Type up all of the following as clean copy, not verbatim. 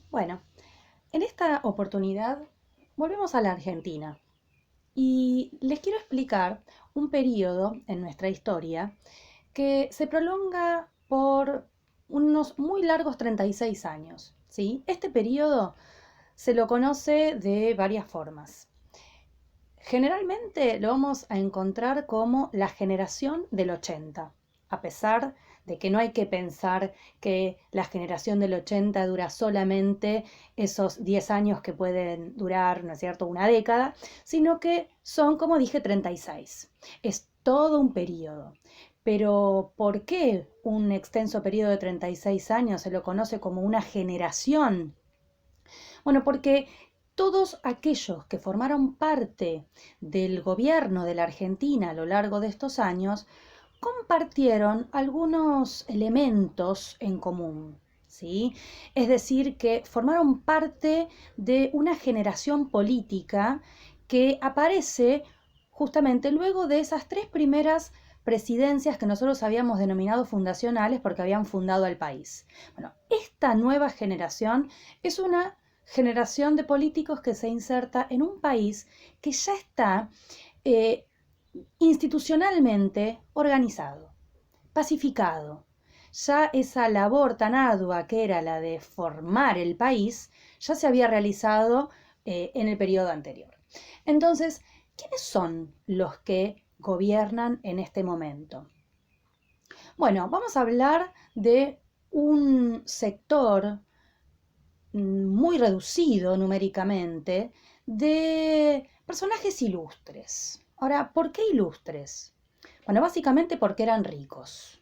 Bueno, en esta oportunidad volvemos a la Argentina y les quiero explicar un periodo en nuestra historia que se prolonga por unos muy largos 36 años, ¿sí? Este periodo se lo conoce de varias formas. Generalmente lo vamos a encontrar como la generación del 80, a pesar de que no hay que pensar que la generación del 80 dura solamente esos 10 años que pueden durar, ¿no es cierto?, una década, sino que son, como dije, 36. Es todo un periodo. Pero ¿por qué un extenso periodo de 36 años se lo conoce como una generación? Bueno, porque todos aquellos que formaron parte del gobierno de la Argentina a lo largo de estos años compartieron algunos elementos en común, ¿sí? Es decir, que formaron parte de una generación política que aparece justamente luego de esas tres primeras presidencias que nosotros habíamos denominado fundacionales porque habían fundado al país. Bueno, esta nueva generación es una generación de políticos que se inserta en un país que ya está eh, institucionalmente organizado, pacificado. Ya esa labor tan ardua que era la de formar el país, ya se había realizado en el periodo anterior. Entonces, ¿quiénes son los que gobiernan en este momento? Bueno, vamos a hablar de un sector muy reducido numéricamente de personajes ilustres. Ahora, ¿por qué ilustres? Bueno, básicamente porque eran ricos.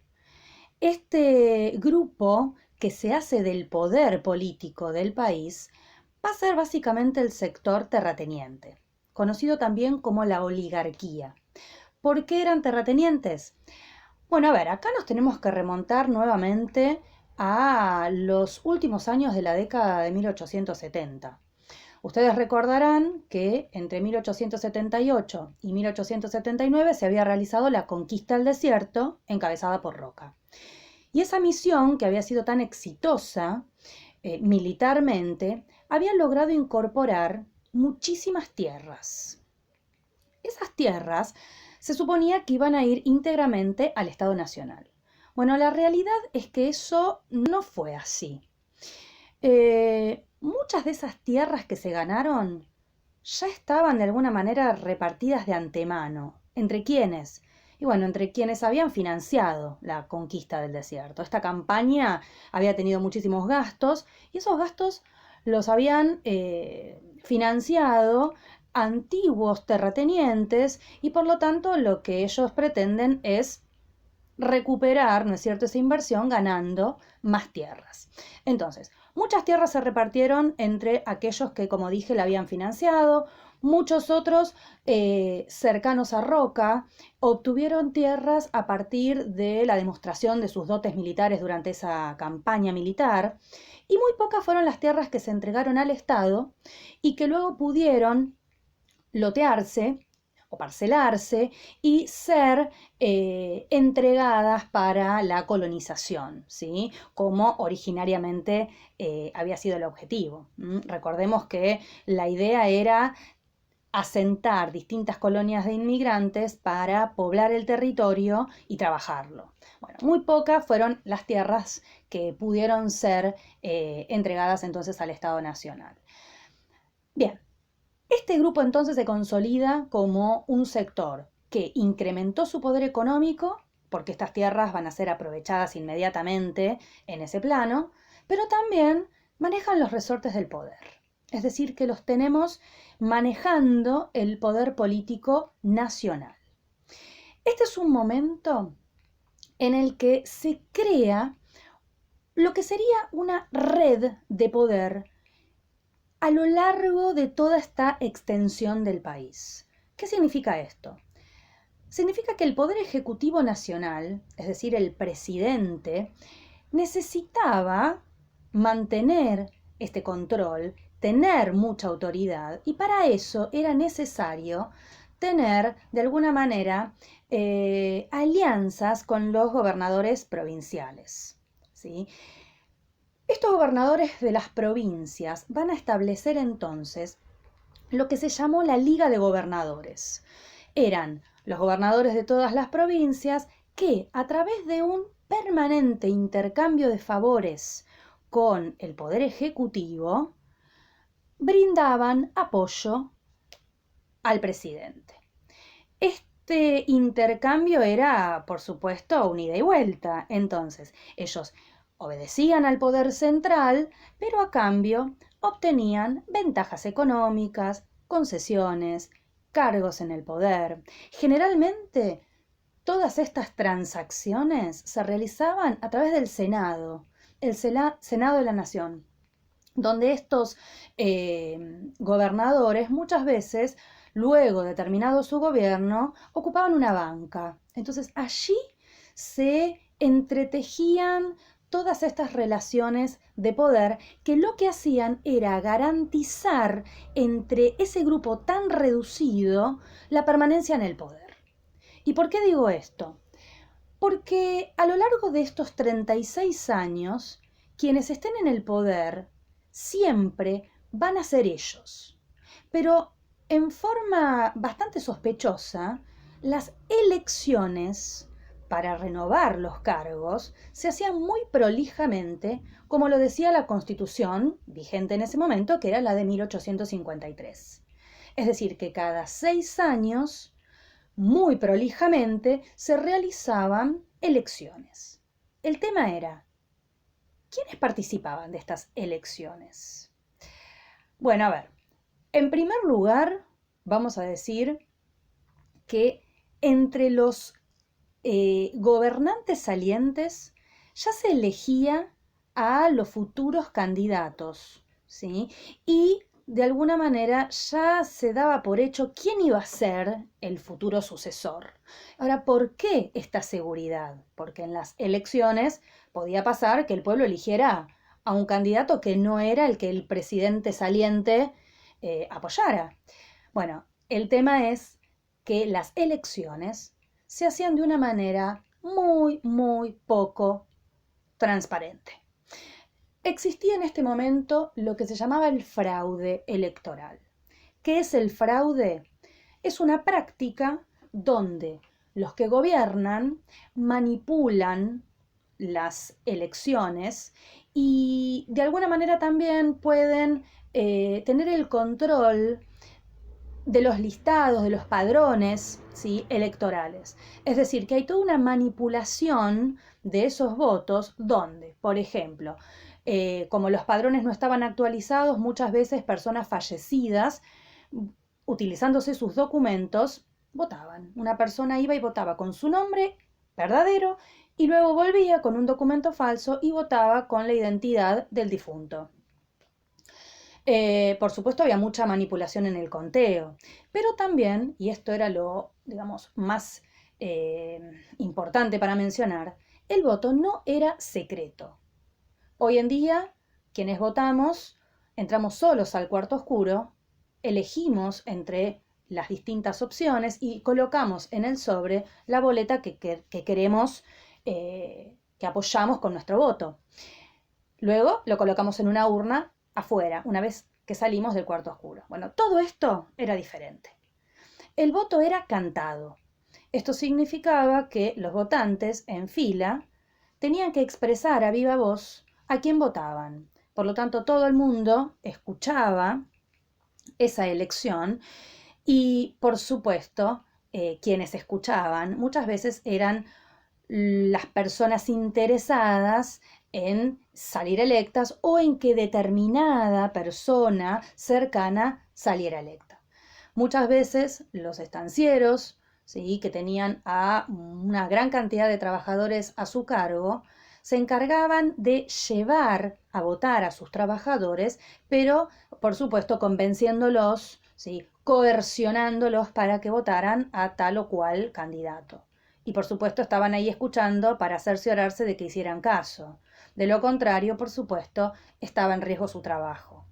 Este grupo que se hace del poder político del país va a ser básicamente el sector terrateniente, conocido también como la oligarquía. ¿Por qué eran terratenientes? Bueno, a ver, acá nos tenemos que remontar nuevamente a los últimos años de la década de 1870. Ustedes recordarán que entre 1878 y 1879 se había realizado la conquista del desierto encabezada por Roca. Y esa misión, que había sido tan exitosa militarmente, había logrado incorporar muchísimas tierras. Esas tierras se suponía que iban a ir íntegramente al Estado Nacional. Bueno, la realidad es que eso no fue así. Muchas de esas tierras que se ganaron ya estaban de alguna manera repartidas de antemano. ¿Entre quiénes? Y bueno, entre quienes habían financiado la conquista del desierto. Esta campaña había tenido muchísimos gastos y esos gastos los habían financiado antiguos terratenientes y por lo tanto lo que ellos pretenden es recuperar, ¿no es cierto?, esa inversión ganando más tierras. Entonces, muchas tierras se repartieron entre aquellos que, como dije, la habían financiado, muchos otros cercanos a Roca obtuvieron tierras a partir de la demostración de sus dotes militares durante esa campaña militar, y muy pocas fueron las tierras que se entregaron al Estado y que luego pudieron lotearse o parcelarse y ser entregadas para la colonización, ¿sí? Como originariamente había sido el objetivo. Recordemos que la idea era asentar distintas colonias de inmigrantes para poblar el territorio y trabajarlo. Bueno, muy pocas fueron las tierras que pudieron ser entregadas entonces al Estado Nacional. Bien, este grupo entonces se consolida como un sector que incrementó su poder económico, porque estas tierras van a ser aprovechadas inmediatamente en ese plano, pero también manejan los resortes del poder. Es decir, que los tenemos manejando el poder político nacional. Este es un momento en el que se crea lo que sería una red de poder a lo largo de toda esta extensión del país. ¿Qué significa esto? Significa que el Poder Ejecutivo Nacional, es decir, el presidente, necesitaba mantener este control, tener mucha autoridad, y para eso era necesario tener, de alguna manera, alianzas con los gobernadores provinciales, ¿sí? Estos gobernadores de las provincias van a establecer entonces lo que se llamó la Liga de Gobernadores. Eran los gobernadores de todas las provincias que, a través de un permanente intercambio de favores con el Poder Ejecutivo, brindaban apoyo al presidente. Este intercambio era, por supuesto, un ida y vuelta. Entonces, ellos obedecían al poder central, pero a cambio obtenían ventajas económicas, concesiones, cargos en el poder. Generalmente, todas estas transacciones se realizaban a través del Senado, el Senado de la Nación, donde estos gobernadores muchas veces, luego de terminado su gobierno, ocupaban una banca. Entonces allí se entretejían todas estas relaciones de poder que lo que hacían era garantizar entre ese grupo tan reducido la permanencia en el poder. ¿Y por qué digo esto? Porque a lo largo de estos 36 años, quienes estén en el poder siempre van a ser ellos. Pero en forma bastante sospechosa, las elecciones para renovar los cargos se hacían muy prolijamente, como lo decía la Constitución vigente en ese momento, que era la de 1853. Es decir, que cada 6 años, muy prolijamente, se realizaban elecciones. El tema era, ¿quiénes participaban de estas elecciones? Bueno, a ver, en primer lugar, vamos a decir que entre los gobernantes salientes ya se elegía a los futuros candidatos, ¿sí? Y de alguna manera ya se daba por hecho quién iba a ser el futuro sucesor. Ahora, ¿por qué esta seguridad? Porque en las elecciones podía pasar que el pueblo eligiera a un candidato que no era el que el presidente saliente apoyara. Bueno, el tema es que las elecciones se hacían de una manera muy poco transparente. Existía en este momento lo que se llamaba el fraude electoral. ¿Qué es el fraude? Es una práctica donde los que gobiernan manipulan las elecciones y de alguna manera también pueden tener el control de los listados, de los padrones, ¿sí?, electorales. Es decir, que hay toda una manipulación de esos votos donde, por ejemplo, como los padrones no estaban actualizados, muchas veces personas fallecidas, utilizándose sus documentos, votaban. Una persona iba y votaba con su nombre verdadero y luego volvía con un documento falso y votaba con la identidad del difunto. Por supuesto había mucha manipulación en el conteo, pero también, y esto era lo, digamos, más importante para mencionar, el voto no era secreto. Hoy en día, quienes votamos, entramos solos al cuarto oscuro, elegimos entre las distintas opciones y colocamos en el sobre la boleta que queremos, que apoyamos con nuestro voto. Luego lo colocamos en una urna afuera, una vez que salimos del cuarto oscuro. Bueno, todo esto era diferente. El voto era cantado. Esto significaba que los votantes en fila tenían que expresar a viva voz a quién votaban. Por lo tanto, todo el mundo escuchaba esa elección y, por supuesto, quienes escuchaban muchas veces eran las personas interesadas en salir electas o en que determinada persona cercana saliera electa. Muchas veces los estancieros, ¿sí?, que tenían a una gran cantidad de trabajadores a su cargo, se encargaban de llevar a votar a sus trabajadores, pero por supuesto convenciéndolos, ¿sí?, coercionándolos para que votaran a tal o cual candidato. Y por supuesto estaban ahí escuchando para cerciorarse de que hicieran caso. De lo contrario, por supuesto, estaba en riesgo su trabajo.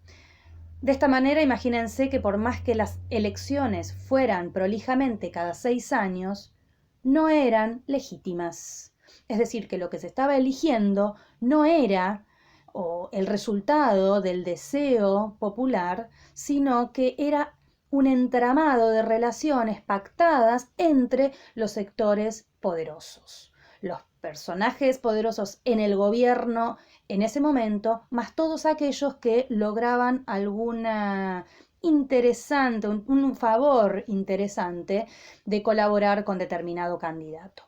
De esta manera, imagínense que por más que las elecciones fueran prolijamente cada 6 años, no eran legítimas. Es decir, que lo que se estaba eligiendo no era o el resultado del deseo popular, sino que era un entramado de relaciones pactadas entre los sectores poderosos, los personajes poderosos en el gobierno en ese momento, más todos aquellos que lograban alguna interesante, un favor interesante de colaborar con determinado candidato.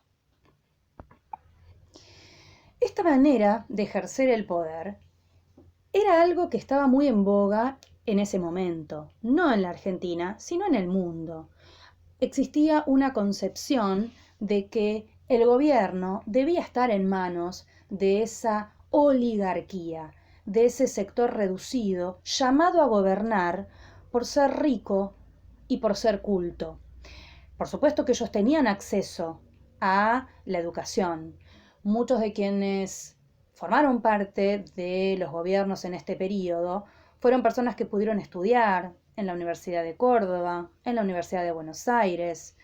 Esta manera de ejercer el poder era algo que estaba muy en boga en ese momento, no en la Argentina, sino en el mundo. Existía una concepción de que el gobierno debía estar en manos de esa oligarquía, de ese sector reducido, llamado a gobernar por ser rico y por ser culto. Por supuesto que ellos tenían acceso a la educación. Muchos de quienes formaron parte de los gobiernos en este periodo fueron personas que pudieron estudiar en la Universidad de Córdoba, en la Universidad de Buenos Aires,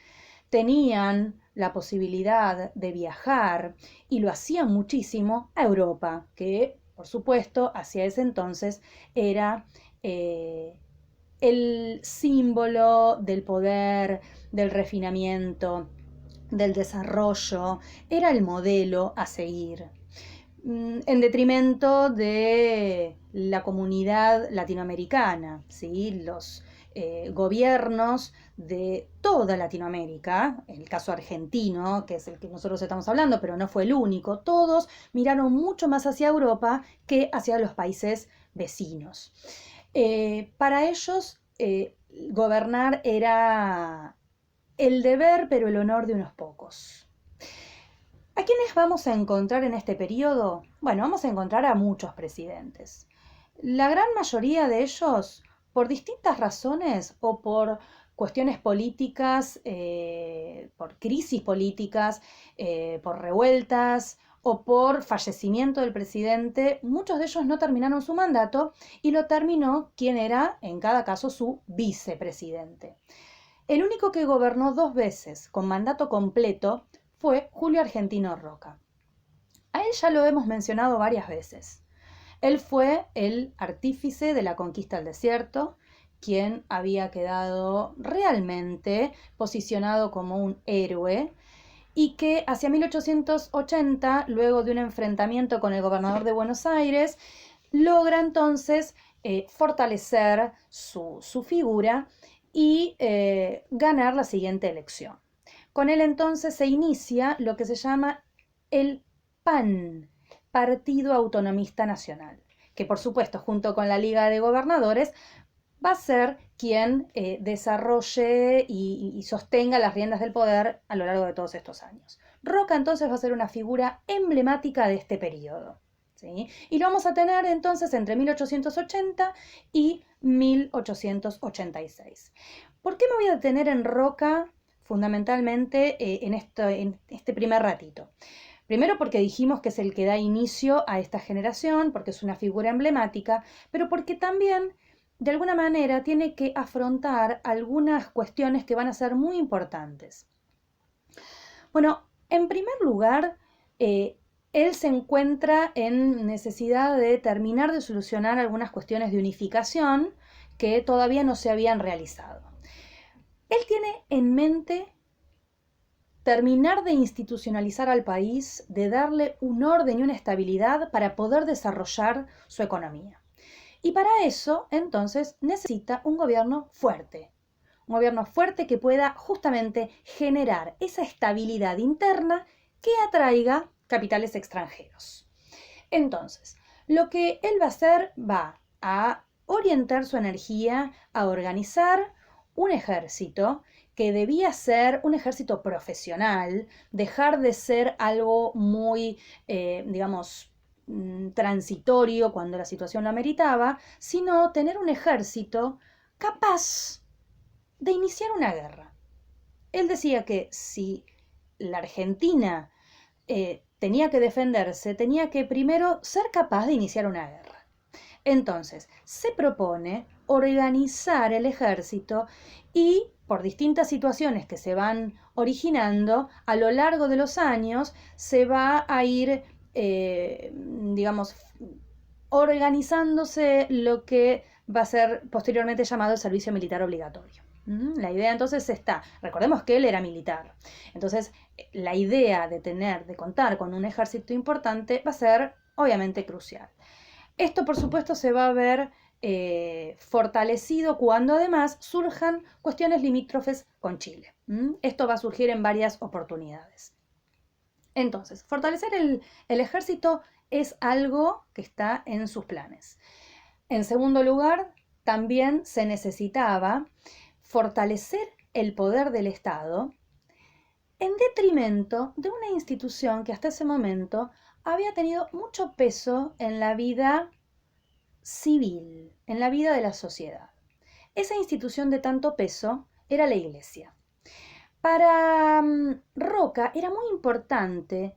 tenían la posibilidad de viajar y lo hacían muchísimo a Europa, que por supuesto hacia ese entonces era el símbolo del poder, del refinamiento, del desarrollo, era el modelo a seguir, en detrimento de la comunidad latinoamericana, ¿sí? Los gobiernos de toda Latinoamérica, el caso argentino, que es el que nosotros estamos hablando, pero no fue el único, todos miraron mucho más hacia Europa que hacia los países vecinos. Para ellos, gobernar era el deber, pero el honor de unos pocos. ¿A quiénes vamos a encontrar en este periodo? Bueno, vamos a encontrar a muchos presidentes. La gran mayoría de ellos, por distintas razones o por cuestiones políticas, por crisis políticas, por revueltas o por fallecimiento del presidente, muchos de ellos no terminaron su mandato y lo terminó quien era, en cada caso, su vicepresidente. El único que gobernó 2 veces con mandato completo fue Julio Argentino Roca. A él ya lo hemos mencionado varias veces. Él fue el artífice de la conquista del desierto, quien había quedado realmente posicionado como un héroe y que hacia 1880, luego de un enfrentamiento con el gobernador de Buenos Aires, logra entonces fortalecer su figura y ganar la siguiente elección. Con él entonces se inicia lo que se llama el PAN, Partido Autonomista Nacional, que por supuesto junto con la Liga de Gobernadores va a ser quien desarrolle y sostenga las riendas del poder a lo largo de todos estos años. Roca entonces va a ser una figura emblemática de este periodo, ¿sí? Y lo vamos a tener entonces entre 1880 y 1886. ¿Por qué me voy a detener en Roca fundamentalmente en este primer ratito? Primero porque dijimos que es el que da inicio a esta generación, porque es una figura emblemática, pero porque también de alguna manera tiene que afrontar algunas cuestiones que van a ser muy importantes. Bueno, en primer lugar, él se encuentra en necesidad de terminar de solucionar algunas cuestiones de unificación que todavía no se habían realizado. Él tiene en mente terminar de institucionalizar al país, de darle un orden y una estabilidad para poder desarrollar su economía. Y para eso, entonces, necesita un gobierno fuerte que pueda justamente generar esa estabilidad interna que atraiga capitales extranjeros. Entonces, lo que él va a hacer va a orientar su energía a organizar un ejército que debía ser un ejército profesional, dejar de ser algo muy, transitorio cuando la situación lo ameritaba, sino tener un ejército capaz de iniciar una guerra. Él decía que si la Argentina tenía que defenderse, tenía que primero ser capaz de iniciar una guerra. Entonces, se propone organizar el ejército y por distintas situaciones que se van originando, a lo largo de los años se va a ir, organizándose lo que va a ser posteriormente llamado el servicio militar obligatorio. La idea entonces está, recordemos que él era militar, entonces la idea de contar con un ejército importante va a ser obviamente crucial. Esto por supuesto se va a ver fortalecido cuando además surjan cuestiones limítrofes con Chile. Esto va a surgir en varias oportunidades. Entonces, fortalecer el ejército es algo que está en sus planes. En segundo lugar, también se necesitaba fortalecer el poder del Estado en detrimento de una institución que hasta ese momento había tenido mucho peso en la vida civil, en la vida de la sociedad. Esa institución de tanto peso era la Iglesia. Para Roca era muy importante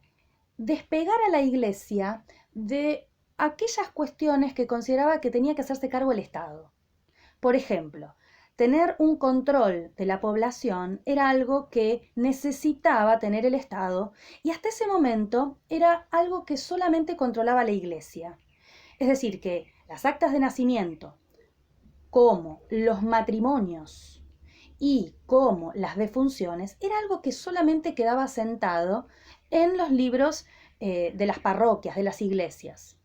despegar a la Iglesia de aquellas cuestiones que consideraba que tenía que hacerse cargo el Estado. Por ejemplo, tener un control de la población era algo que necesitaba tener el Estado y hasta ese momento era algo que solamente controlaba la Iglesia. Es decir, que las actas de nacimiento, como los matrimonios y como las defunciones, era algo que solamente quedaba sentado en los libros de las parroquias, de las iglesias.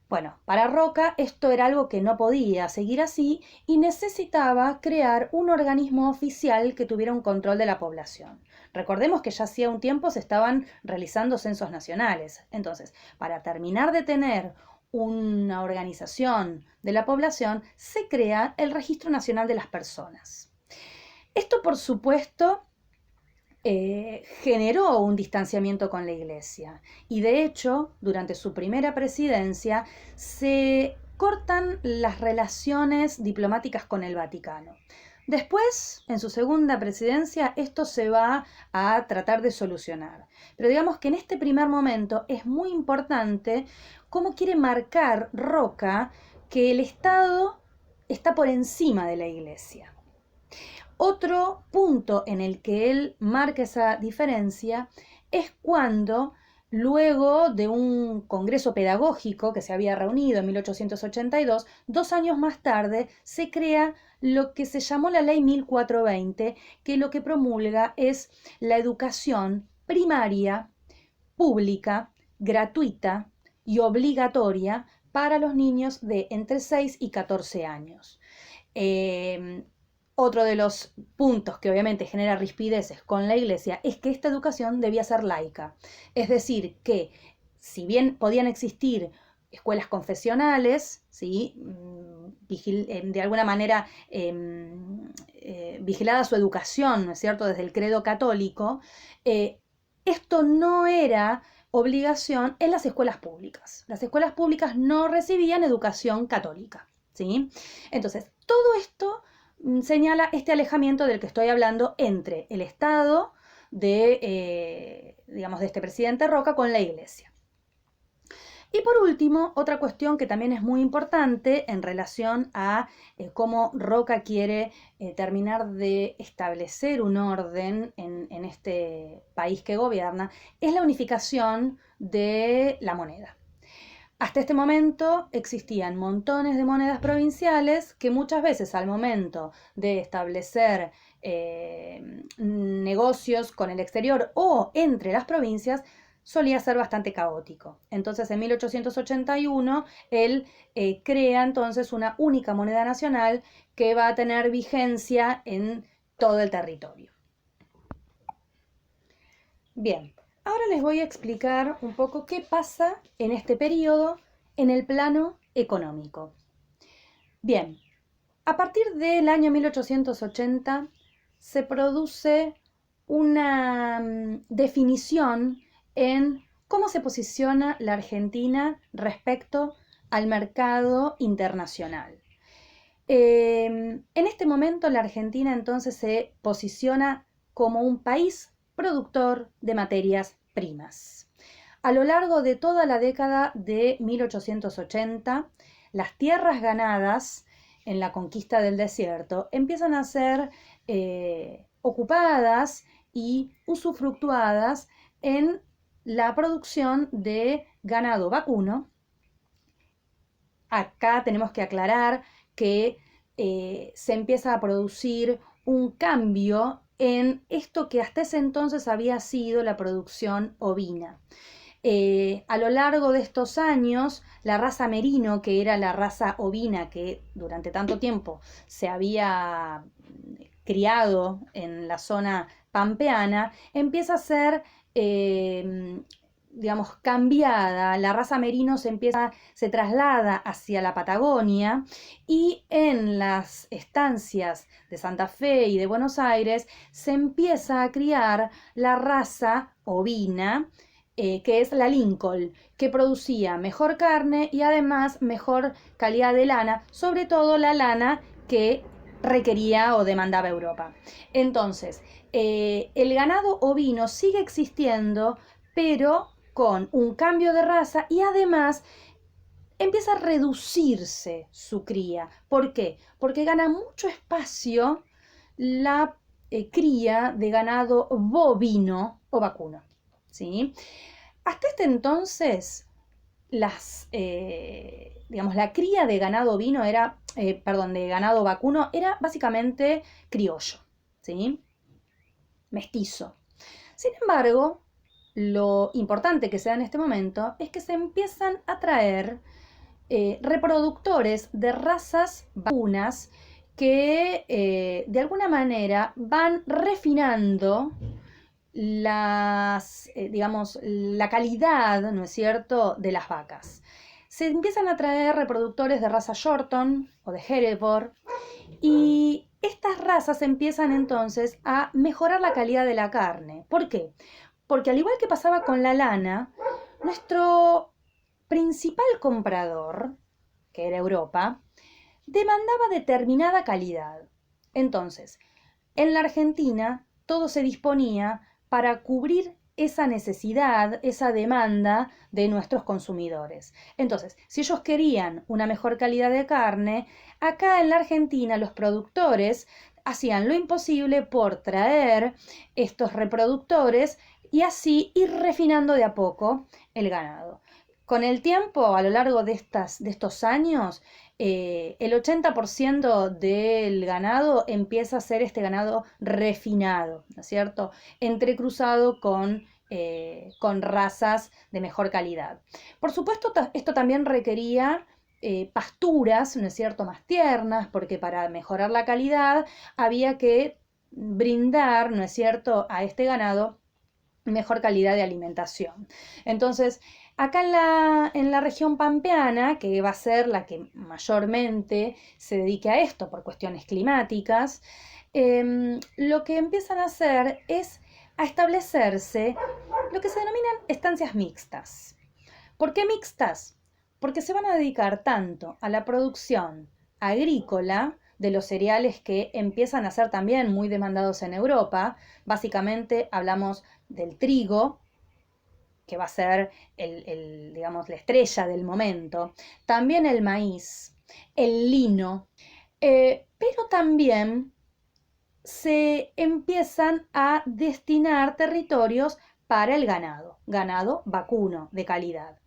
Bueno, para Roca esto era algo que no podía seguir así y necesitaba crear un organismo oficial que tuviera un control de la población. Recordemos que ya hacía un tiempo se estaban realizando censos nacionales. Entonces, para terminar de tener una organización de la población, se crea el Registro Nacional de las Personas. Esto, por supuesto, generó un distanciamiento con la Iglesia y de hecho, durante su primera presidencia, se cortan las relaciones diplomáticas con el Vaticano. Después, en su segunda presidencia, esto se va a tratar de solucionar. Pero digamos que en este primer momento es muy importante cómo quiere marcar Roca que el Estado está por encima de la Iglesia. Otro punto en el que él marca esa diferencia es cuando, luego de un congreso pedagógico que se había reunido en 1882, 2 años más tarde se crea lo que se llamó la Ley 1420, que lo que promulga es la educación primaria, pública, gratuita y obligatoria para los niños de entre 6 y 14 años. Otro de los puntos que obviamente genera rispideces con la Iglesia es que esta educación debía ser laica. Es decir, que si bien podían existir escuelas confesionales, ¿sí? De alguna manera vigilada su educación, ¿no es cierto?, desde el credo católico, esto no era obligación en las escuelas públicas. Las escuelas públicas no recibían educación católica, ¿sí? Entonces, todo esto señala este alejamiento del que estoy hablando entre el Estado de este presidente Roca con la Iglesia. Y por último, otra cuestión que también es muy importante en relación a cómo Roca quiere terminar de establecer un orden en este país que gobierna, es la unificación de la moneda. Hasta este momento existían montones de monedas provinciales que muchas veces al momento de establecer negocios con el exterior o entre las provincias solía ser bastante caótico. Entonces en 1881 él crea entonces una única moneda nacional que va a tener vigencia en todo el territorio. Bien. Ahora les voy a explicar un poco qué pasa en este periodo en el plano económico. Bien, a partir del año 1880 se produce una definición en cómo se posiciona la Argentina respecto al mercado internacional. En este momento la Argentina entonces se posiciona como un país productor de materias primas. A lo largo de toda la década de 1880, las tierras ganadas en la conquista del desierto empiezan a ser ocupadas y usufructuadas en la producción de ganado vacuno acá tenemos que aclarar que se empieza a producir un cambio en esto que hasta ese entonces había sido la producción ovina. A lo largo de estos años, la raza merino, que era la raza ovina que durante tanto tiempo se había criado en la zona pampeana, empieza a ser digamos, cambiada, la raza merino se traslada hacia la Patagonia y en las estancias de Santa Fe y de Buenos Aires se empieza a criar la raza ovina, que es la Lincoln, que producía mejor carne y además mejor calidad de lana, sobre todo la lana que requería o demandaba Europa. Entonces, el ganado ovino sigue existiendo, pero con un cambio de raza y además empieza a reducirse su cría. ¿Por qué? Porque gana mucho espacio la cría de ganado bovino o vacuno. ¿Sí? Hasta este entonces, digamos, la cría de ganado ovino era, de ganado vacuno era básicamente criollo, ¿sí? Mestizo. Sin embargo, lo importante que se da en este momento es que se empiezan a traer reproductores de razas vacunas que de alguna manera van refinando digamos, la calidad, ¿no es cierto?, de las vacas. Se empiezan a traer reproductores de raza Shorton o de Hereford y estas razas empiezan entonces a mejorar la calidad de la carne. ¿Por qué? Porque al igual que pasaba con la lana, nuestro principal comprador, que era Europa, demandaba determinada calidad. Entonces, en la Argentina todo se disponía para cubrir esa necesidad, esa demanda de nuestros consumidores. Entonces, si ellos querían una mejor calidad de carne, acá en la Argentina los productores hacían lo imposible por traer estos reproductores y así ir refinando de a poco el ganado. Con el tiempo, a lo largo de estos años, el 80% del ganado empieza a ser este ganado refinado, ¿no es cierto? Entrecruzado con razas de mejor calidad. Por supuesto, esto también requería pasturas, ¿no es cierto?, más tiernas, porque para mejorar la calidad había que brindar, ¿no es cierto?, a este ganado mejor calidad de alimentación. Entonces, acá en la región pampeana, que va a ser la que mayormente se dedique a esto por cuestiones climáticas, lo que empiezan a hacer es a establecerse lo que se denominan estancias mixtas. ¿Por qué mixtas? Porque se van a dedicar tanto a la producción agrícola de los cereales que empiezan a ser también muy demandados en Europa. Básicamente hablamos del trigo, que va a ser digamos, la estrella del momento, también el maíz, el lino, pero también se empiezan a destinar territorios para el ganado vacuno de calidad.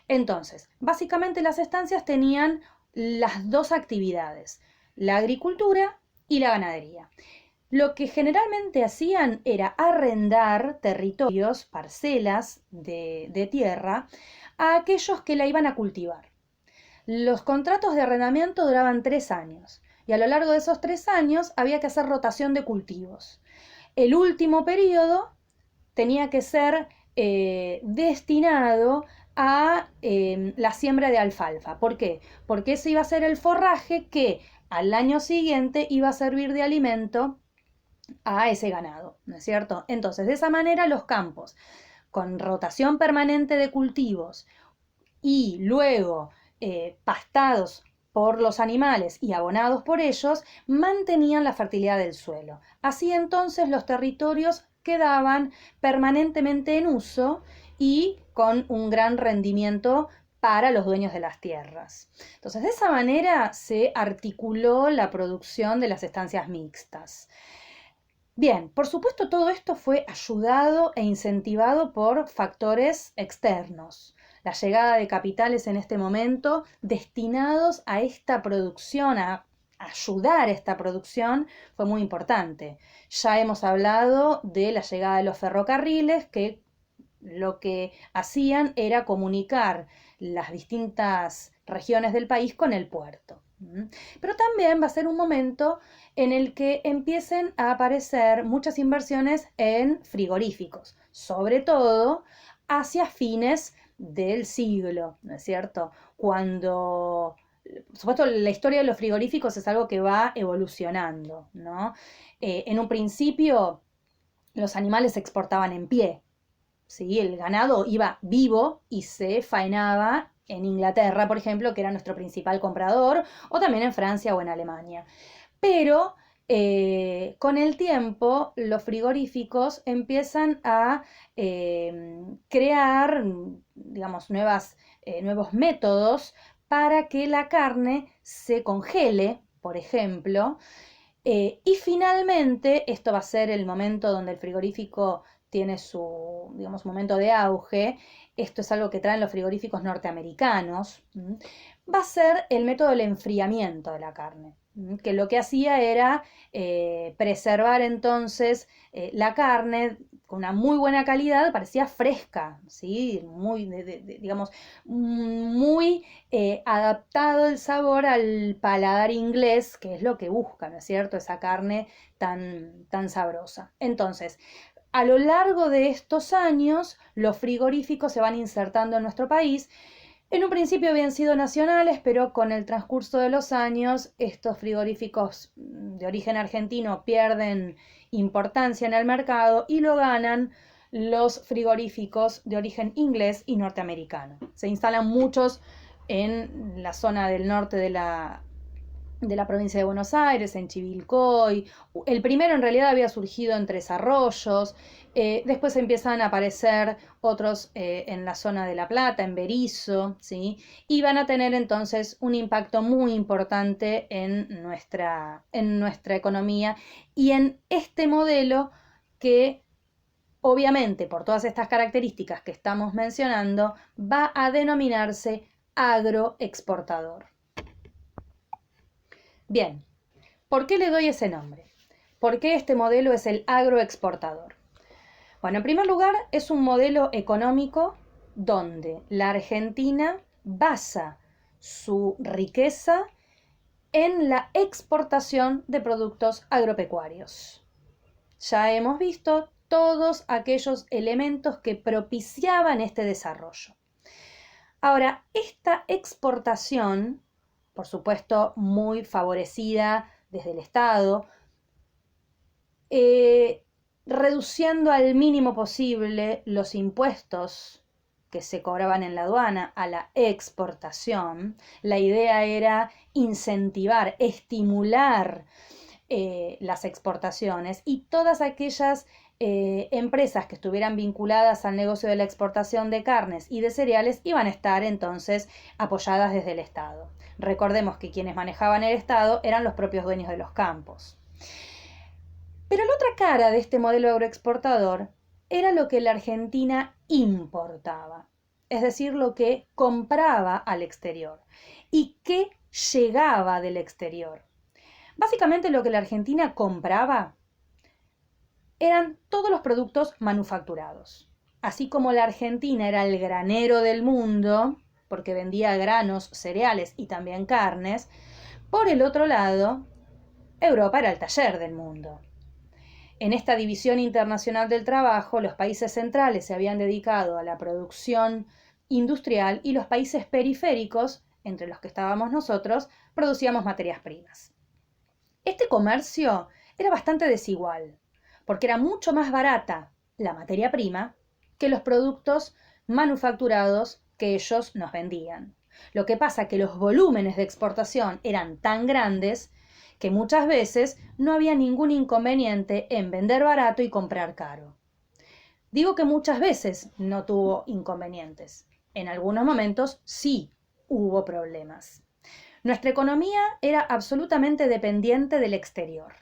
Entonces, básicamente las estancias tenían las dos actividades, la agricultura y la ganadería. Lo que generalmente hacían era arrendar territorios, parcelas de tierra, a aquellos que la iban a cultivar. Los contratos de arrendamiento duraban 3 años y a lo largo de esos 3 años había que hacer rotación de cultivos. El último periodo tenía que ser destinado a la siembra de alfalfa. ¿Por qué? Porque ese iba a ser el forraje que al año siguiente iba a servir de alimento a ese ganado, ¿no es cierto? Entonces, de esa manera los campos, con rotación permanente de cultivos y luego pastados por los animales y abonados por ellos, mantenían la fertilidad del suelo. Así entonces los territorios quedaban permanentemente en uso y con un gran rendimiento para los dueños de las tierras. Entonces, de esa manera se articuló la producción de las estancias mixtas. Bien, por supuesto todo esto fue ayudado e incentivado por factores externos. La llegada de capitales en este momento destinados a esta producción, a ayudar a esta producción, fue muy importante. Ya hemos hablado de la llegada de los ferrocarriles, que lo que hacían era comunicar las distintas regiones del país con el puerto. Pero también va a ser un momento en el que empiecen a aparecer muchas inversiones en frigoríficos, sobre todo hacia fines del siglo, ¿no es cierto? Cuando, por supuesto, la historia de los frigoríficos es algo que va evolucionando, ¿no? En un principio, los animales se exportaban en pie, ¿sí? El ganado iba vivo y se faenaba en Inglaterra, por ejemplo, que era nuestro principal comprador, o también en Francia o en Alemania. Pero con el tiempo los frigoríficos empiezan a crear, digamos, nuevos métodos para que la carne se congele, por ejemplo, y finalmente, esto va a ser el momento donde el frigorífico tiene su, digamos, momento de auge. Esto es algo que traen los frigoríficos norteamericanos. Va a ser el método del enfriamiento de la carne, que lo que hacía era preservar entonces la carne con una muy buena calidad, parecía fresca, ¿sí? Muy, digamos, muy adaptado el sabor al paladar inglés, que es lo que busca, ¿no es cierto? Esa carne tan sabrosa. Entonces, a lo largo de estos años, los frigoríficos se van insertando en nuestro país. En un principio habían sido nacionales, pero con el transcurso de los años, estos frigoríficos de origen argentino pierden importancia en el mercado y lo ganan los frigoríficos de origen inglés y norteamericano. Se instalan muchos en la zona del norte de la provincia de Buenos Aires, en Chivilcoy. El primero en realidad había surgido en Tres Arroyos, después empiezan a aparecer otros en la zona de La Plata, en Berisso, ¿sí? Y van a tener entonces un impacto muy importante en nuestra economía y en este modelo que obviamente por todas estas características que estamos mencionando va a denominarse agroexportador. Bien, ¿por qué le doy ese nombre? ¿Por qué este modelo es el agroexportador? Bueno, en primer lugar, es un modelo económico donde la Argentina basa su riqueza en la exportación de productos agropecuarios. Ya hemos visto todos aquellos elementos que propiciaban este desarrollo. Ahora, esta exportación, por supuesto, muy favorecida desde el Estado, reduciendo al mínimo posible los impuestos que se cobraban en la aduana a la exportación. La idea era incentivar, estimular las exportaciones y todas aquellas empresas que estuvieran vinculadas al negocio de la exportación de carnes y de cereales iban a estar entonces apoyadas desde el Estado. Recordemos que quienes manejaban el Estado eran los propios dueños de los campos. Pero la otra cara de este modelo agroexportador era lo que la Argentina importaba, es decir, lo que compraba al exterior y que llegaba del exterior. Básicamente lo que la Argentina compraba eran todos los productos manufacturados. Así como la Argentina era el granero del mundo, porque vendía granos, cereales y también carnes, por el otro lado, Europa era el taller del mundo. En esta división internacional del trabajo, los países centrales se habían dedicado a la producción industrial y los países periféricos, entre los que estábamos nosotros, producíamos materias primas. Este comercio era bastante desigual, porque era mucho más barata la materia prima que los productos manufacturados que ellos nos vendían. Lo que pasa es que los volúmenes de exportación eran tan grandes que muchas veces no había ningún inconveniente en vender barato y comprar caro. Digo que muchas veces no tuvo inconvenientes. En algunos momentos sí hubo problemas. Nuestra economía era absolutamente dependiente del exterior.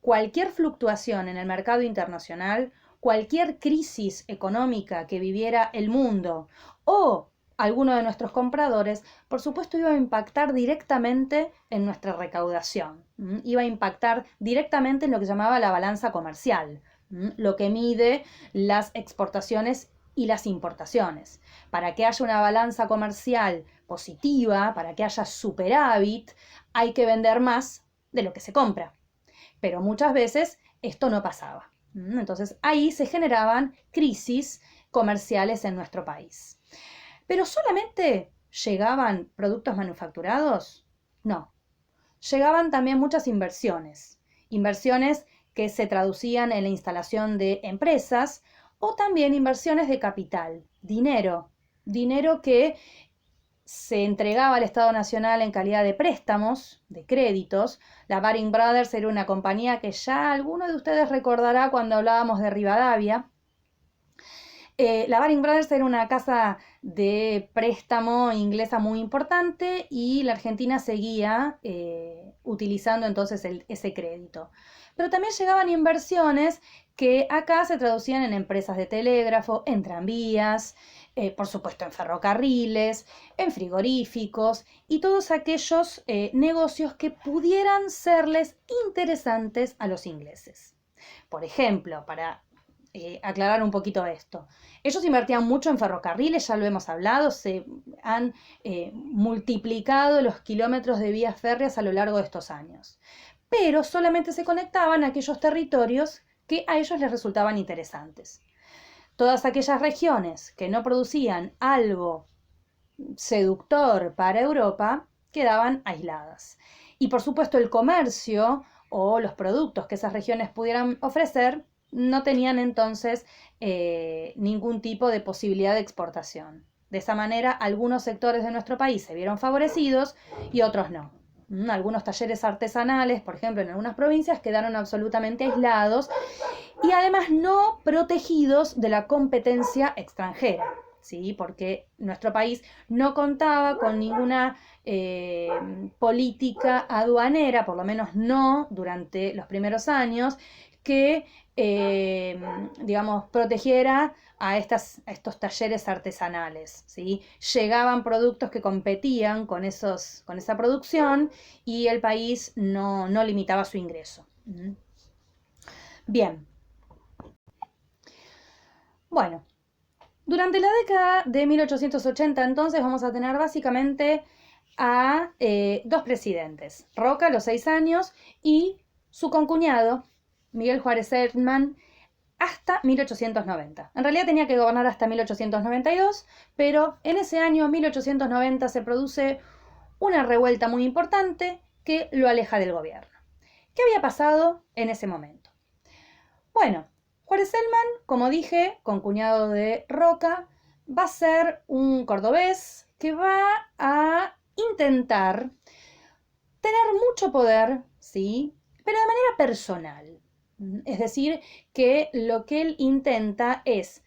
Cualquier fluctuación en el mercado internacional, cualquier crisis económica que viviera el mundo o alguno de nuestros compradores, por supuesto iba a impactar directamente en nuestra recaudación, iba a impactar directamente en lo que llamaba la balanza comercial, lo que mide las exportaciones y las importaciones. Para que haya una balanza comercial positiva, para que haya superávit, hay que vender más de lo que se compra. Pero muchas veces esto no pasaba. Entonces ahí se generaban crisis comerciales en nuestro país. ¿Pero solamente llegaban productos manufacturados? No. Llegaban también muchas inversiones. Inversiones que se traducían en la instalación de empresas o también inversiones de capital, dinero. Dinero que se entregaba al Estado Nacional en calidad de préstamos, de créditos. La Baring Brothers era una compañía que ya alguno de ustedes recordará cuando hablábamos de Rivadavia. La Baring Brothers era una casa de préstamo inglesa muy importante y la Argentina seguía utilizando entonces ese crédito. Pero también llegaban inversiones que acá se traducían en empresas de telégrafo, en tranvías, por supuesto en ferrocarriles, en frigoríficos y todos aquellos negocios que pudieran serles interesantes a los ingleses. Por ejemplo, para aclarar un poquito esto. Ellos invertían mucho en ferrocarriles, ya lo hemos hablado, se han multiplicado los kilómetros de vías férreas a lo largo de estos años. Pero solamente se conectaban a aquellos territorios que a ellos les resultaban interesantes. Todas aquellas regiones que no producían algo seductor para Europa quedaban aisladas. Y por supuesto el comercio o los productos que esas regiones pudieran ofrecer no tenían entonces ningún tipo de posibilidad de exportación. De esa manera, algunos sectores de nuestro país se vieron favorecidos y otros no. Algunos talleres artesanales, por ejemplo, en algunas provincias quedaron absolutamente aislados y además no protegidos de la competencia extranjera, ¿sí? Porque nuestro país no contaba con ninguna política aduanera, por lo menos no durante los primeros años, que digamos, protegiera a estos talleres artesanales, ¿sí? Llegaban productos que competían con esa producción y el país no limitaba su ingreso. Bien. Bueno, durante la década de 1880 entonces vamos a tener básicamente a dos presidentes, Roca a los 6 años y su concuñado, Miguel Juárez Selman, hasta 1890. En realidad tenía que gobernar hasta 1892, pero en ese año 1890 se produce una revuelta muy importante que lo aleja del gobierno. ¿Qué había pasado en ese momento? Bueno, Juárez Selman, como dije, concuñado de Roca, va a ser un cordobés que va a intentar tener mucho poder, ¿sí? Pero de manera personal. Es decir, que lo que él intenta es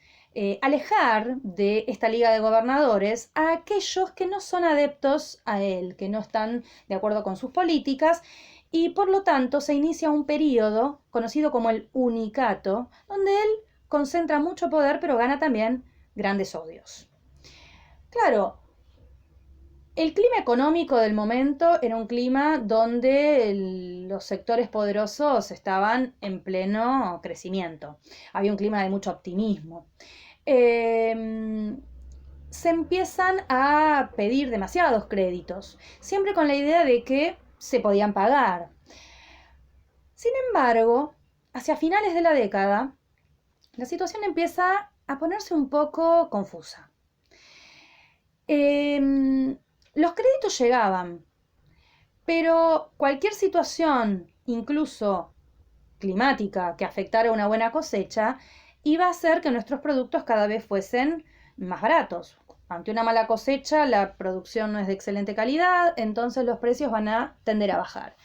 alejar de esta liga de gobernadores a aquellos que no son adeptos a él, que no están de acuerdo con sus políticas, y por lo tanto se inicia un periodo conocido como el unicato, donde él concentra mucho poder pero gana también grandes odios. Claro, el clima económico del momento era un clima donde los sectores poderosos estaban en pleno crecimiento. Había un clima de mucho optimismo. Se empiezan a pedir demasiados créditos, siempre con la idea de que se podían pagar. Sin embargo, hacia finales de la década, la situación empieza a ponerse un poco confusa. Los créditos llegaban, pero cualquier situación, incluso climática, que afectara una buena cosecha, iba a hacer que nuestros productos cada vez fuesen más baratos. Ante una mala cosecha, la producción no es de excelente calidad, entonces los precios van a tender a bajar.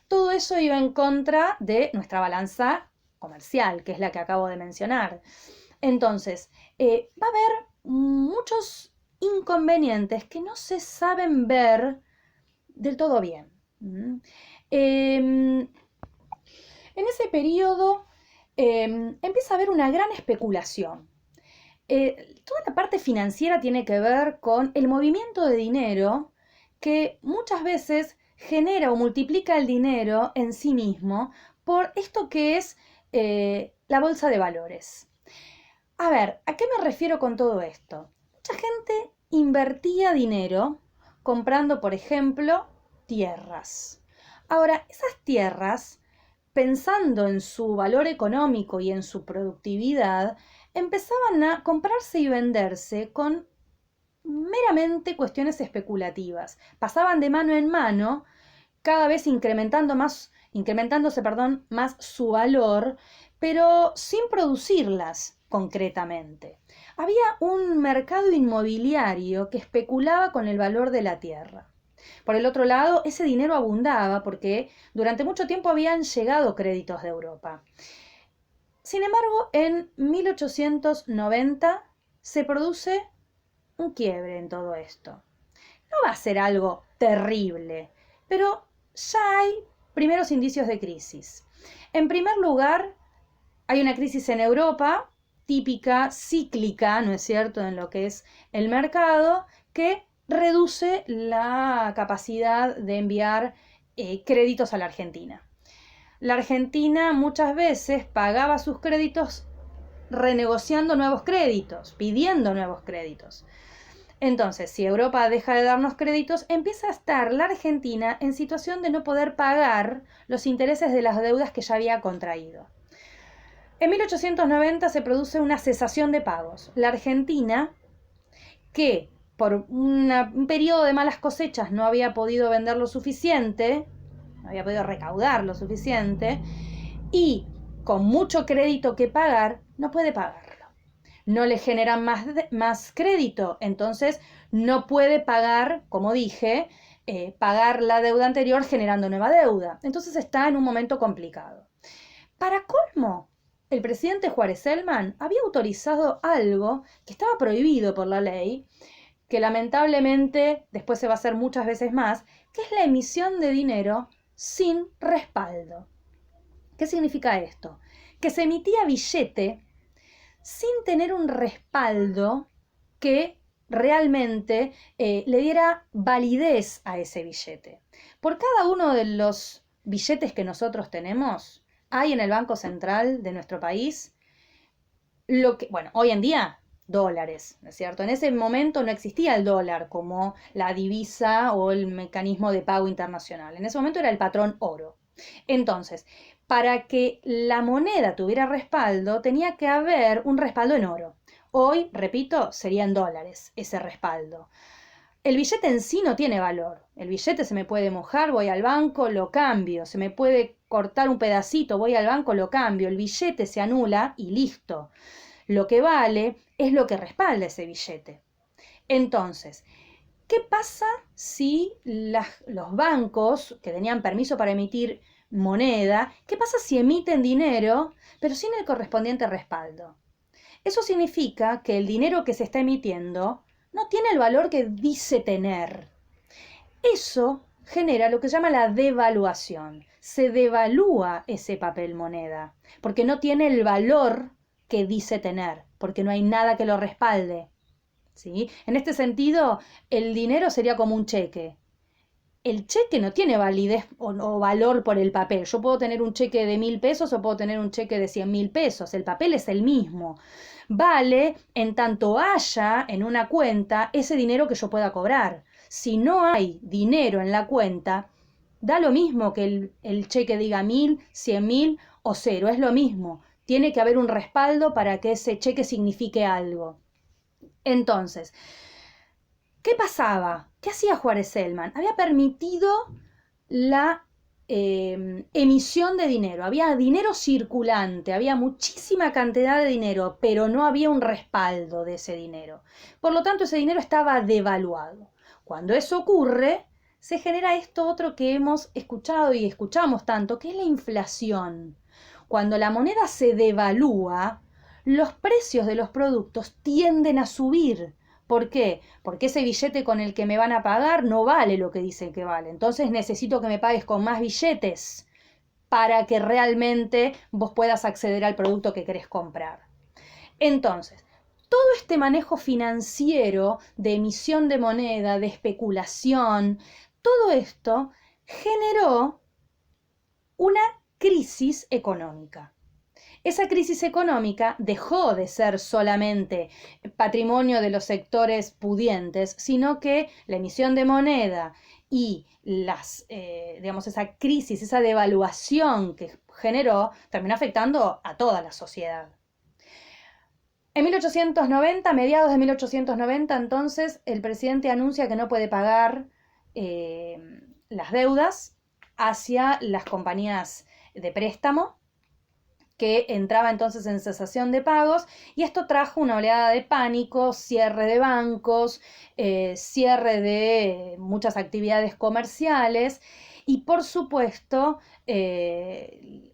Todo eso iba en contra de nuestra balanza comercial, que es la que acabo de mencionar. Entonces, va a haber muchos inconvenientes que no se saben ver del todo bien. En ese periodo empieza a haber una gran especulación. Toda la parte financiera tiene que ver con el movimiento de dinero que muchas veces genera o multiplica el dinero en sí mismo por esto que es la bolsa de valores. A ver, ¿a qué me refiero con todo esto? Mucha gente invertía dinero comprando, por ejemplo, tierras. Ahora, esas tierras, pensando en su valor económico y en su productividad, empezaban a comprarse y venderse con meramente cuestiones especulativas. Pasaban de mano en mano, cada vez incrementándose, más su valor, pero sin producirlas concretamente. Había un mercado inmobiliario que especulaba con el valor de la tierra. Por el otro lado, ese dinero abundaba porque durante mucho tiempo habían llegado créditos de Europa. Sin embargo, en 1890 se produce un quiebre en todo esto. No va a ser algo terrible, pero ya hay primeros indicios de crisis. En primer lugar, hay una crisis en Europa, típica, cíclica, ¿no es cierto?, en lo que es el mercado, que reduce la capacidad de enviar créditos a la Argentina. La Argentina muchas veces pagaba sus créditos renegociando nuevos créditos, pidiendo nuevos créditos. Entonces, si Europa deja de darnos créditos, empieza a estar la Argentina en situación de no poder pagar los intereses de las deudas que ya había contraído. En 1890 se produce una cesación de pagos. La Argentina, que por un periodo de malas cosechas no había podido vender lo suficiente, no había podido recaudar lo suficiente, y con mucho crédito que pagar, no puede pagarlo. No le generan más crédito, entonces no puede pagar, como dije, pagar la deuda anterior generando nueva deuda. Entonces está en un momento complicado. Para colmo, el presidente Juárez Celman había autorizado algo que estaba prohibido por la ley, que lamentablemente después se va a hacer muchas veces más, que es la emisión de dinero sin respaldo. ¿Qué significa esto? Que se emitía billete sin tener un respaldo que realmente le diera validez a ese billete. Por cada uno de los billetes que nosotros tenemos, hay en el Banco Central de nuestro país hoy en día, dólares, ¿no es cierto? En ese momento no existía el dólar como la divisa o el mecanismo de pago internacional. En ese momento era el patrón oro. Entonces, para que la moneda tuviera respaldo, tenía que haber un respaldo en oro. Hoy, repito, sería en dólares ese respaldo. El billete en sí no tiene valor. El billete se me puede mojar, voy al banco, lo cambio. Se me puede cortar un pedacito, voy al banco, lo cambio. El billete se anula y listo. Lo que vale es lo que respalda ese billete. Entonces, ¿qué pasa si los bancos que tenían permiso para emitir moneda, qué pasa si emiten dinero pero sin el correspondiente respaldo? Eso significa que el dinero que se está emitiendo no tiene el valor que dice tener. Eso genera lo que se llama la devaluación. Se devalúa ese papel moneda porque no tiene el valor que dice tener, porque no hay nada que lo respalde. ¿Sí? En este sentido, el dinero sería como un cheque. El cheque no tiene validez o valor por el papel. Yo puedo tener un cheque de 1.000 pesos o puedo tener un cheque de 100.000 pesos. El papel es el mismo. Vale en tanto haya en una cuenta ese dinero que yo pueda cobrar. Si no hay dinero en la cuenta, da lo mismo que el cheque diga 1.000, 100.000 o 0. Es lo mismo. Tiene que haber un respaldo para que ese cheque signifique algo. Entonces, ¿qué pasaba? ¿Qué hacía Juárez Celman? Había permitido la emisión de dinero. Había dinero circulante, había muchísima cantidad de dinero, pero no había un respaldo de ese dinero. Por lo tanto, ese dinero estaba devaluado. Cuando eso ocurre, se genera esto otro que hemos escuchado y escuchamos tanto, que es la inflación. Cuando la moneda se devalúa, los precios de los productos tienden a subir. ¿Por qué? Porque ese billete con el que me van a pagar no vale lo que dicen que vale. Entonces necesito que me pagues con más billetes para que realmente vos puedas acceder al producto que querés comprar. Entonces, todo este manejo financiero de emisión de moneda, de especulación, todo esto generó una crisis económica. Esa crisis económica dejó de ser solamente patrimonio de los sectores pudientes, sino que la emisión de moneda y esa crisis, esa devaluación que generó, terminó afectando a toda la sociedad. En 1890, mediados de 1890, entonces, el presidente anuncia que no puede pagar las deudas hacia las compañías de préstamo, que entraba entonces en cesación de pagos, y esto trajo una oleada de pánico, cierre de bancos, cierre de muchas actividades comerciales, y por supuesto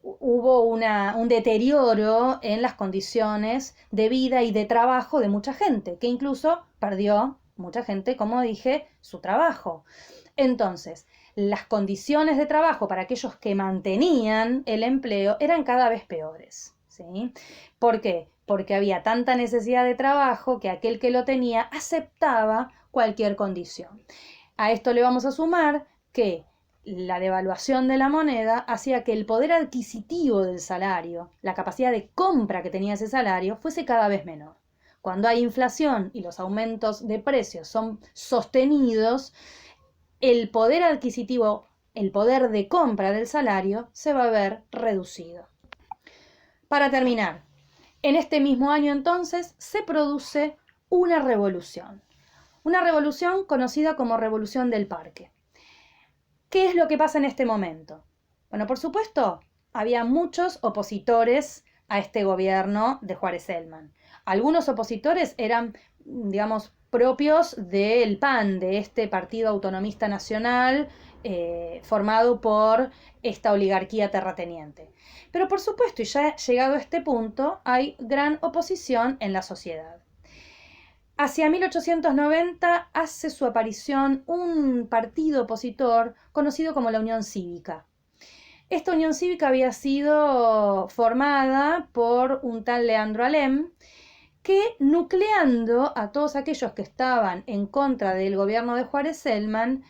hubo un deterioro en las condiciones de vida y de trabajo de mucha gente, que incluso perdió, mucha gente, como dije, su trabajo. Entonces, las condiciones de trabajo para aquellos que mantenían el empleo eran cada vez peores, ¿sí? ¿Por qué? Porque había tanta necesidad de trabajo que aquel que lo tenía aceptaba cualquier condición. A esto le vamos a sumar que la devaluación de la moneda hacía que el poder adquisitivo del salario, la capacidad de compra que tenía ese salario, fuese cada vez menor. Cuando hay inflación y los aumentos de precios son sostenidos, el poder adquisitivo, el poder de compra del salario, se va a ver reducido. Para terminar, en este mismo año entonces se produce una revolución conocida como Revolución del Parque. ¿Qué es lo que pasa en este momento? Bueno, por supuesto, había muchos opositores a este gobierno de Juárez Celman. Algunos opositores eran, digamos, propios del PAN, de este Partido Autonomista Nacional, formado por esta oligarquía terrateniente. Pero por supuesto, y ya llegado a este punto, hay gran oposición en la sociedad. Hacia 1890 hace su aparición un partido opositor conocido como la Unión Cívica. Esta Unión Cívica había sido formada por un tal Leandro Alem, que, nucleando a todos aquellos que estaban en contra del gobierno de Juárez Celman,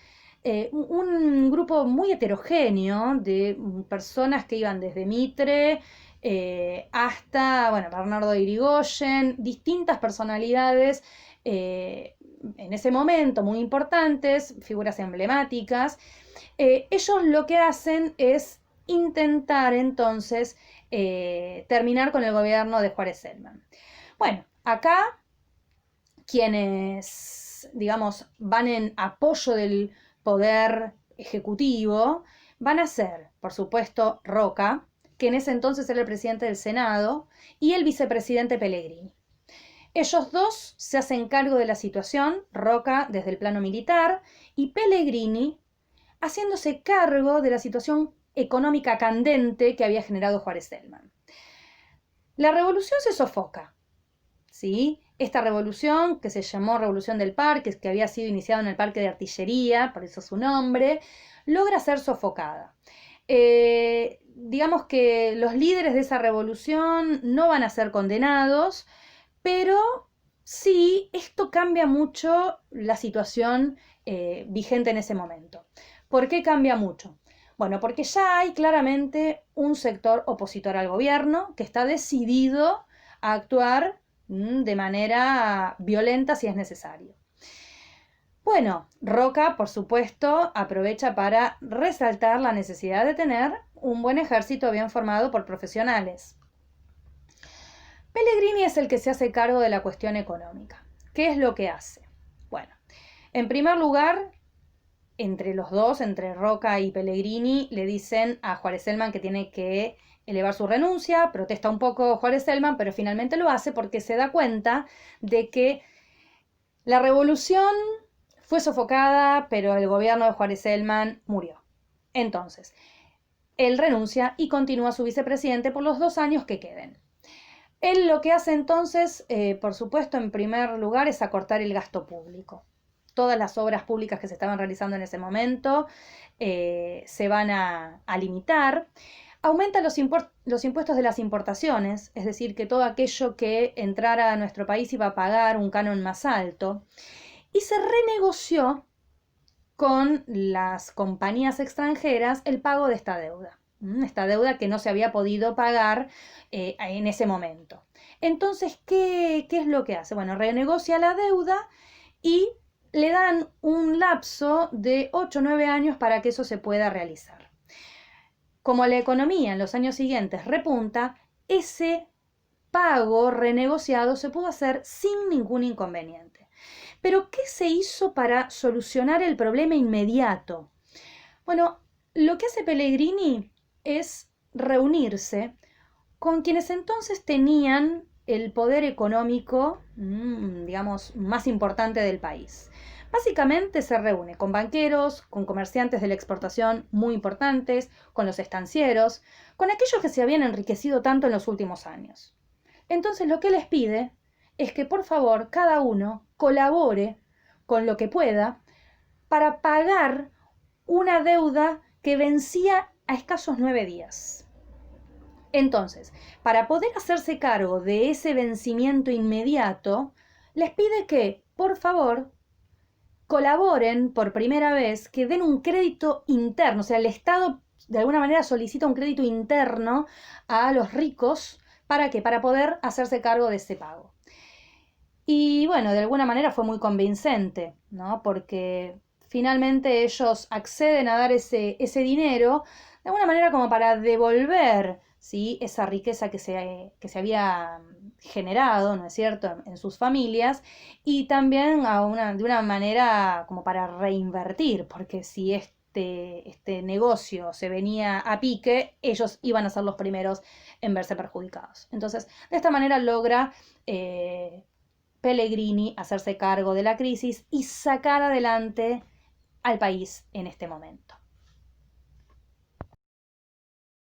un grupo muy heterogéneo de personas que iban desde Mitre hasta, Bernardo de Irigoyen, distintas personalidades en ese momento muy importantes, figuras emblemáticas. Ellos lo que hacen es intentar entonces terminar con el gobierno de Juárez Celman. Bueno, acá quienes, digamos, van en apoyo del poder ejecutivo van a ser, por supuesto, Roca, que en ese entonces era el presidente del Senado, y el vicepresidente Pellegrini. Ellos dos se hacen cargo de la situación, Roca desde el plano militar y Pellegrini haciéndose cargo de la situación económica candente que había generado Juárez Celman. La revolución se sofoca, ¿sí? Esta revolución, que se llamó Revolución del Parque, que había sido iniciada en el Parque de Artillería, por eso su nombre, logra ser sofocada. Digamos que los líderes de esa revolución no van a ser condenados, pero sí, esto cambia mucho la situación vigente en ese momento. ¿Por qué cambia mucho? Bueno, porque ya hay claramente un sector opositor al gobierno que está decidido a actuar de manera violenta si es necesario. Bueno, Roca, por supuesto, aprovecha para resaltar la necesidad de tener un buen ejército bien formado por profesionales. Pellegrini es el que se hace cargo de la cuestión económica. ¿Qué es lo que hace? Bueno, en primer lugar, entre los dos, entre Roca y Pellegrini, le dicen a Juárez Celman que tiene que elevar su renuncia. Protesta un poco Juárez Celman, pero finalmente lo hace porque se da cuenta de que la revolución fue sofocada, pero el gobierno de Juárez Celman murió. Entonces, él renuncia y continúa su vicepresidente por los 2 años que queden. Él lo que hace entonces, por supuesto, en primer lugar, es acortar el gasto público. Todas las obras públicas que se estaban realizando en ese momento se van a limitar. Aumenta los impuestos de las importaciones, es decir, que todo aquello que entrara a nuestro país iba a pagar un canon más alto. Y se renegoció con las compañías extranjeras el pago de esta deuda. Esta deuda que no se había podido pagar en ese momento. Entonces, ¿qué es lo que hace? Bueno, renegocia la deuda y le dan un lapso de 8 o 9 años para que eso se pueda realizar. Como la economía en los años siguientes repunta, ese pago renegociado se pudo hacer sin ningún inconveniente. Pero, ¿qué se hizo para solucionar el problema inmediato? Bueno, lo que hace Pellegrini es reunirse con quienes entonces tenían el poder económico, digamos, más importante del país. Básicamente se reúne con banqueros, con comerciantes de la exportación muy importantes, con los estancieros, con aquellos que se habían enriquecido tanto en los últimos años. Entonces lo que les pide es que por favor cada uno colabore con lo que pueda para pagar una deuda que vencía a escasos 9 días. Entonces, para poder hacerse cargo de ese vencimiento inmediato, les pide que, por favor, colaboren por primera vez, que den un crédito interno, o sea, el Estado de alguna manera solicita un crédito interno a los ricos. ¿Para qué? Para poder hacerse cargo de ese pago. Y bueno, de alguna manera fue muy convincente, ¿no? Porque finalmente ellos acceden a dar ese dinero de alguna manera como para devolver, ¿sí?, esa riqueza que se había generado, ¿no es cierto?, en sus familias, y también de una manera como para reinvertir, porque si este negocio se venía a pique, ellos iban a ser los primeros en verse perjudicados. Entonces, de esta manera logra Pellegrini hacerse cargo de la crisis y sacar adelante al país en este momento.